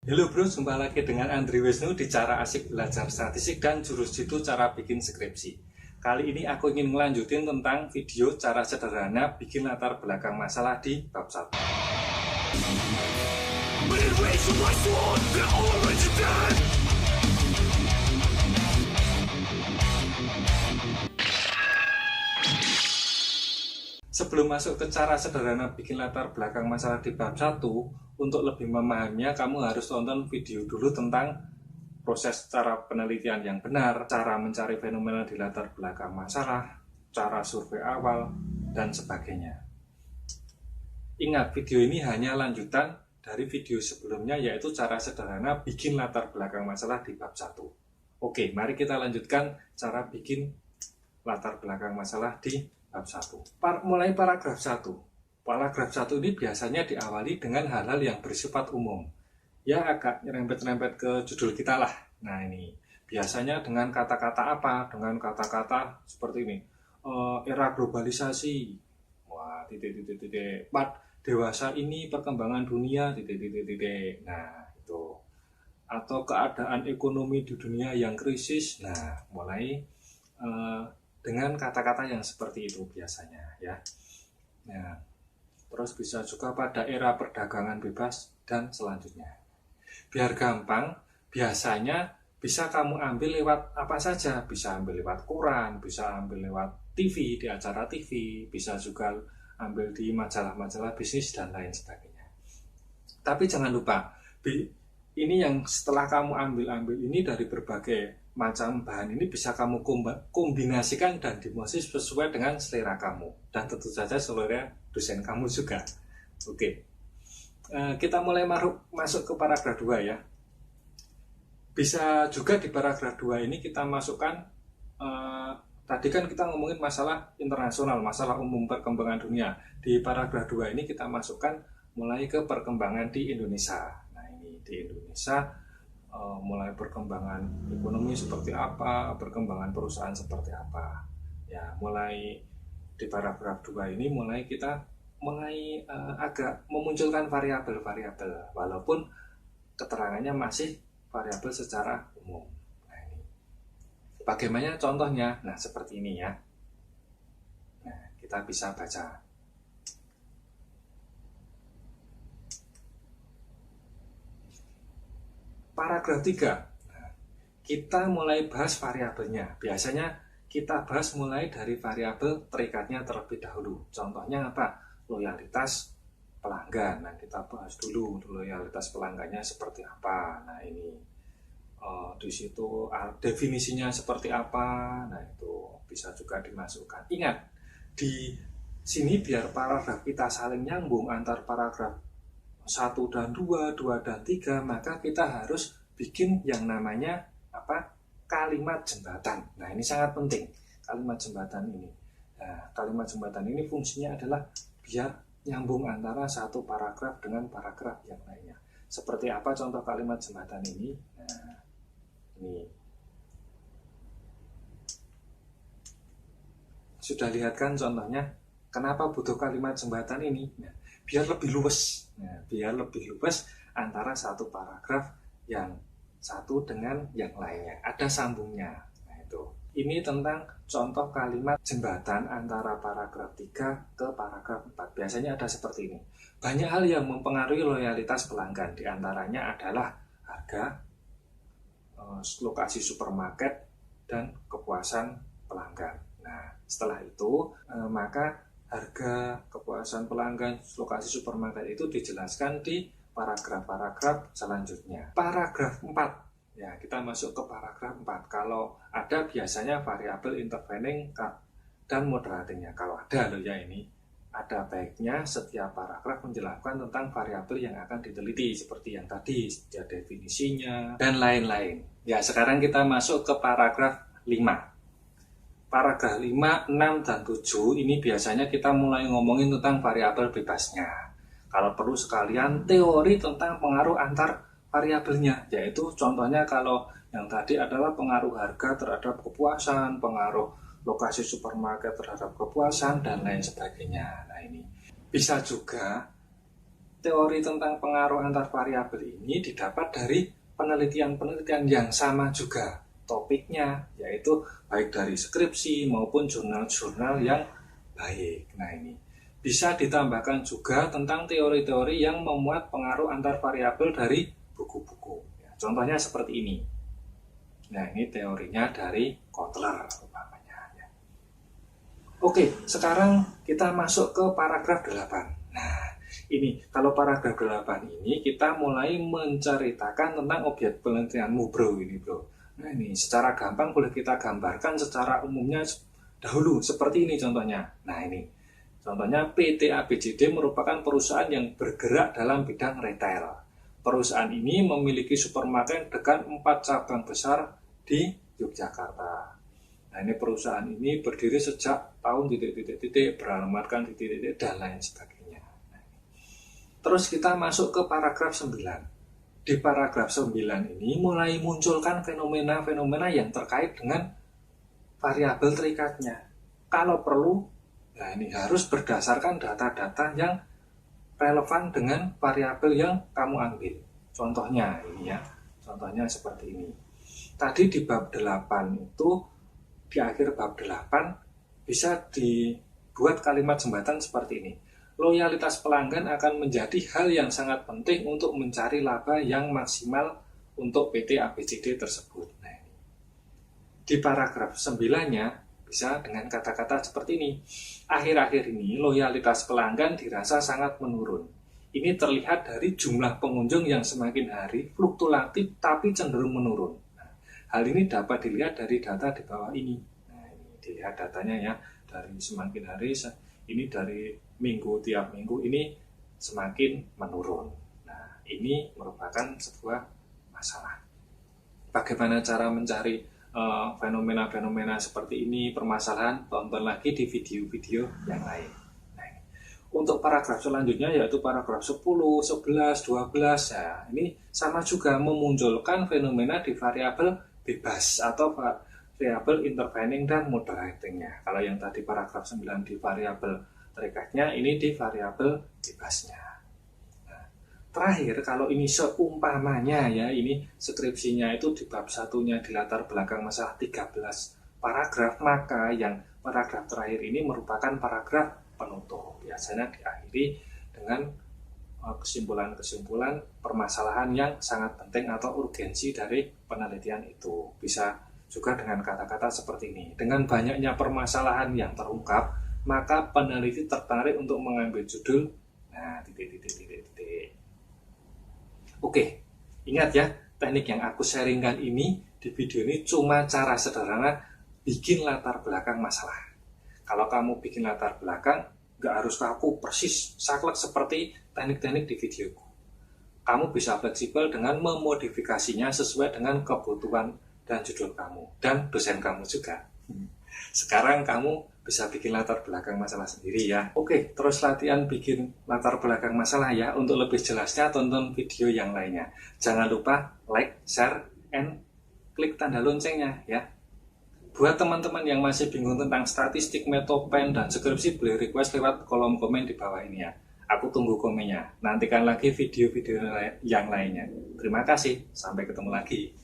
Halo bro, jumpa lagi dengan Andri Wisnu di Cara Asik Belajar Statistik dan Jurus Jitu Cara Bikin Skripsi. Kali ini aku ingin melanjutin tentang video cara sederhana bikin latar belakang masalah di bab 1. Sebelum masuk ke cara sederhana bikin latar belakang masalah di bab 1, untuk lebih memahaminya kamu harus tonton video dulu tentang proses cara penelitian yang benar, cara mencari fenomena di latar belakang masalah, cara survei awal, dan sebagainya. Ingat, video ini hanya lanjutan dari video sebelumnya, yaitu cara sederhana bikin latar belakang masalah di bab 1. Oke, mari kita lanjutkan cara bikin latar belakang masalah di bab 1. Mulai paragraf 1. Paragraf 1 ini biasanya diawali dengan hal-hal yang bersifat umum. Ya agak nyerempet-nyerempet ke judul kita lah. Nah ini, biasanya dengan kata-kata apa? Dengan kata-kata seperti ini. Era globalisasi. Wah, titik-titik-titik. Dewasa ini perkembangan dunia, titik-titik-titik. Nah, itu. Atau keadaan ekonomi di dunia yang krisis. Nah, mulai dengan kata-kata yang seperti itu biasanya ya. Nah, terus bisa juga pada era perdagangan bebas dan selanjutnya. Biar gampang, biasanya bisa kamu ambil lewat apa saja. Bisa ambil lewat koran, bisa ambil lewat TV, di acara TV, bisa juga ambil di majalah-majalah bisnis dan lain sebagainya. Tapi jangan lupa, ini yang setelah kamu ambil ini dari berbagai macam bahan ini bisa kamu kombinasikan dan dimosis sesuai dengan selera kamu dan tentu saja selera dosen kamu juga. Oke, kita mulai masuk ke paragraf 2 ya. Bisa juga di paragraf 2 ini kita masukkan tadi kan kita ngomongin masalah internasional, masalah umum perkembangan dunia. Di paragraf 2 ini kita masukkan mulai ke perkembangan di Indonesia. Nah ini di Indonesia mulai perkembangan ekonomi seperti apa, perkembangan perusahaan seperti apa. Ya, mulai di paragraf 2 ini kita mulai agak memunculkan variabel-variabel walaupun keterangannya masih variabel secara umum. Nah, ini. Bagaimana contohnya? Nah, seperti ini ya. Nah, kita bisa baca. Paragraf 3, kita mulai bahas variabelnya. Biasanya kita bahas mulai dari variabel terikatnya terlebih dahulu. Contohnya apa? Loyalitas pelanggan. Nah, kita bahas dulu loyalitas pelanggannya seperti apa. Nah, ini di situ definisinya seperti apa. Nah, itu bisa juga dimasukkan. Ingat, di sini biar paragraf kita saling nyambung antar paragraf 1 dan 2, 2 dan 3, maka kita harus bikin yang namanya kalimat jembatan. Nah, ini sangat penting, kalimat jembatan ini. Nah, kalimat jembatan ini fungsinya adalah biar nyambung antara satu paragraf dengan paragraf yang lainnya. Seperti apa contoh kalimat jembatan ini? Nah, ini. Sudah lihat kan contohnya? Kenapa butuh kalimat jembatan ini? Nah, biar lebih luwes. Nah, biar lebih luwes antara satu paragraf yang satu dengan yang lainnya. Ada sambungnya. Nah, itu. Ini tentang contoh kalimat jembatan antara paragraf 3 ke paragraf 4. Biasanya ada seperti ini. Banyak hal yang mempengaruhi loyalitas pelanggan. Di antaranya adalah harga, lokasi supermarket, dan kepuasan pelanggan. Nah, setelah itu maka harga, kepuasan pelanggan, lokasi supermarket itu dijelaskan di paragraf-paragraf selanjutnya. Paragraf 4. Ya, kita masuk ke paragraf 4. Kalau ada biasanya variabel intervening dan moderatingnya. Kalau ada loh ya ini. Ada baiknya setiap paragraf menjelaskan tentang variabel yang akan diteliti seperti yang tadi, ya definisinya dan lain-lain. Ya, sekarang kita masuk ke paragraf 5. Paragraf 5, 6, dan 7 ini biasanya kita mulai ngomongin tentang variabel bebasnya. Kalau perlu sekalian teori tentang pengaruh antar variabelnya, yaitu contohnya kalau yang tadi adalah pengaruh harga terhadap kepuasan, pengaruh lokasi supermarket terhadap kepuasan, dan lain sebagainya. Nah ini bisa juga teori tentang pengaruh antar variabel ini didapat dari penelitian-penelitian yang sama juga topiknya, yaitu baik dari skripsi maupun jurnal-jurnal yang baik. Nah, ini bisa ditambahkan juga tentang teori-teori yang memuat pengaruh antar variabel dari buku-buku. Ya, contohnya seperti ini. Nah, ini teorinya dari Kotler umpamanya. Ya. Oke, sekarang kita masuk ke paragraf 8. Nah, ini kalau paragraf 8 ini kita mulai menceritakan tentang objek penelitianmu, bro, ini, bro. Nah, ini secara gampang boleh kita gambarkan secara umumnya dahulu seperti ini contohnya. Nah, ini contohnya PT ABCD merupakan perusahaan yang bergerak dalam bidang retail. Perusahaan ini memiliki supermarket dengan 4 cabang besar di Yogyakarta. Nah, ini perusahaan ini berdiri sejak tahun beralamatkan dan lain sebagainya. Nah, terus kita masuk ke paragraf 9. Di paragraf 9 ini mulai munculkan fenomena-fenomena yang terkait dengan variabel terikatnya. Kalau perlu, nah ini harus berdasarkan data-data yang relevan dengan variabel yang kamu ambil. Contohnya ini ya, contohnya seperti ini. Tadi di bab 8 itu, di akhir bab 8 bisa dibuat kalimat jembatan seperti ini. Loyalitas pelanggan akan menjadi hal yang sangat penting untuk mencari laba yang maksimal untuk PT ABCD tersebut. Nah, di paragraf 9-nya bisa dengan kata-kata seperti ini. Akhir-akhir ini loyalitas pelanggan dirasa sangat menurun. Ini terlihat dari jumlah pengunjung yang semakin hari fluktuatif tapi cenderung menurun. Nah, hal ini dapat dilihat dari data di bawah ini. Nah, ini dilihat datanya ya, dari semakin hari ini dari minggu tiap minggu ini semakin menurun. Nah, ini merupakan sebuah masalah. Bagaimana cara mencari fenomena-fenomena seperti ini, permasalahan, tonton lagi di video-video yang lain. Nah, untuk paragraf selanjutnya yaitu paragraf 10, 11, 12, ya, ini sama juga memunculkan fenomena di variabel bebas atau variabel intervening dan moderatingnya. Kalau yang tadi paragraf 9 di variabel terikatnya, ini di variabel bebasnya. Nah, terakhir, kalau ini seumpamanya ya, ini skripsinya itu di bab satunya di latar belakang masalah 13 paragraf, maka yang paragraf terakhir ini merupakan paragraf penutup. Biasanya diakhiri dengan kesimpulan-kesimpulan permasalahan yang sangat penting atau urgensi dari penelitian itu. Bisa juga dengan kata-kata seperti ini. Dengan banyaknya permasalahan yang terungkap, maka peneliti tertarik untuk mengambil judul. Nah, Oke, ingat ya, teknik yang aku sharingkan ini di video ini cuma cara sederhana bikin latar belakang masalah. Kalau kamu bikin latar belakang, nggak harus kaku persis saklek seperti teknik-teknik di videoku. Kamu bisa fleksibel dengan memodifikasinya sesuai dengan kebutuhan dan judul kamu dan dosen kamu juga. Sekarang kamu bisa bikin latar belakang masalah sendiri ya. Oke, terus latihan bikin latar belakang masalah ya. Untuk lebih jelasnya tonton video yang lainnya. Jangan lupa like, share, and klik tanda loncengnya ya. Buat teman-teman yang masih bingung tentang statistik, metopen, dan skripsi, boleh request lewat kolom komen di bawah ini ya. Aku tunggu komennya. Nantikan lagi video-video yang lainnya. Terima kasih, sampai ketemu lagi.